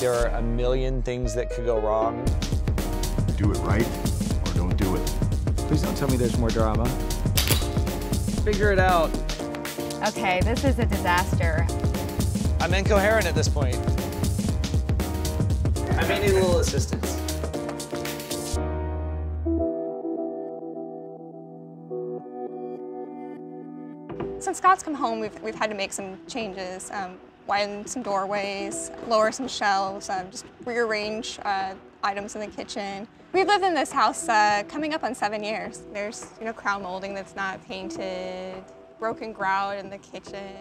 there are a million things that could go wrong. Do it right or don't do it. Please don't tell me there's more drama. Figure it out. Okay, this is a disaster. I'm incoherent at this point. I may need a little assistance. Since Scott's come home, we've had to make some changes, widen some doorways, lower some shelves, just rearrange items in the kitchen. We've lived in this house coming up on 7 years. There's crown molding that's not painted, broken grout in the kitchen,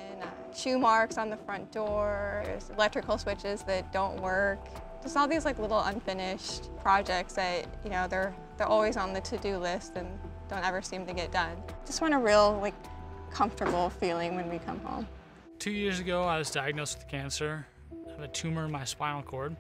shoe marks on the front door, there's electrical switches that don't work. Just all these little unfinished projects that they're always on the to-do list and don't ever seem to get done. Just want a real comfortable feeling when we come home. 2 years ago, I was diagnosed with cancer. I have a tumor in my spinal cord.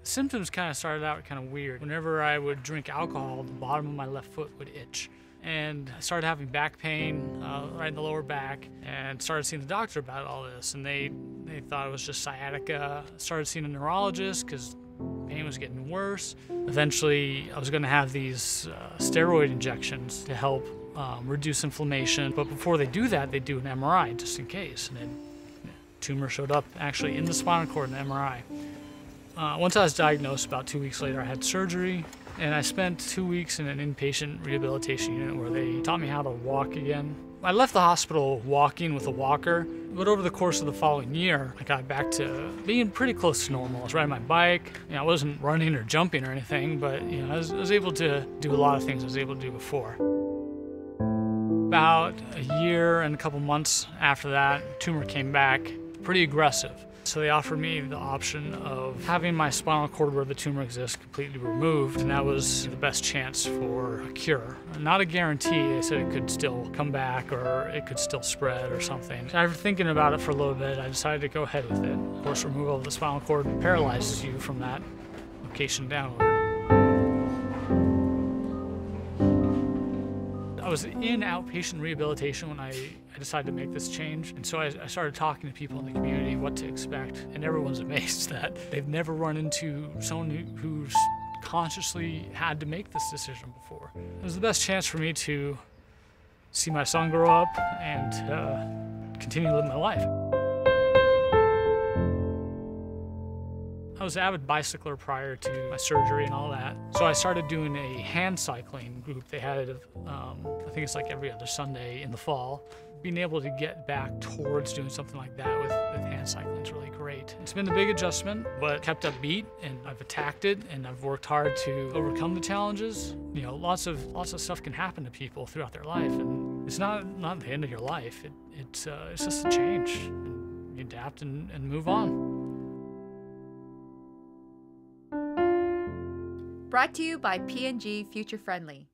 The symptoms kind of started out kind of weird. Whenever I would drink alcohol, the bottom of my left foot would itch. And I started having back pain right in the lower back and started seeing the doctor about all this. And they thought it was just sciatica. Started seeing a neurologist because pain was getting worse. Eventually, I was going to have these steroid injections to help reduce inflammation. But before they do that, they do an MRI just in case. And then tumor showed up actually in the spinal cord in the MRI. Once I was diagnosed, about 2 weeks later, I had surgery. And I spent 2 weeks in an inpatient rehabilitation unit where they taught me how to walk again. I left the hospital walking with a walker, but over the course of the following year, I got back to being pretty close to normal. I was riding my bike. I wasn't running or jumping or anything, but I was able to do a lot of things I was able to do before. About a year and a couple months after that, tumor came back, pretty aggressive. So they offered me the option of having my spinal cord where the tumor exists completely removed, and that was the best chance for a cure. Not a guarantee. They said it could still come back or it could still spread or something. After thinking about it for a little bit, I decided to go ahead with it. Of course, removal of the spinal cord paralyzes you from that location downward. I was in outpatient rehabilitation when I decided to make this change. And so I started talking to people in the community what to expect. And everyone's amazed that they've never run into someone who's consciously had to make this decision before. It was the best chance for me to see my son grow up and continue to live my life. I was an avid bicycler prior to my surgery and all that. So I started doing a hand cycling group. They had it, I think it's every other Sunday in the fall. Being able to get back towards doing something like that with hand cycling is really great. It's been a big adjustment, but kept upbeat, and I've attacked it, and I've worked hard to overcome the challenges. Lots of stuff can happen to people throughout their life, and it's not the end of your life. It's just a change. You adapt and move on. Brought to you by P&G Future Friendly.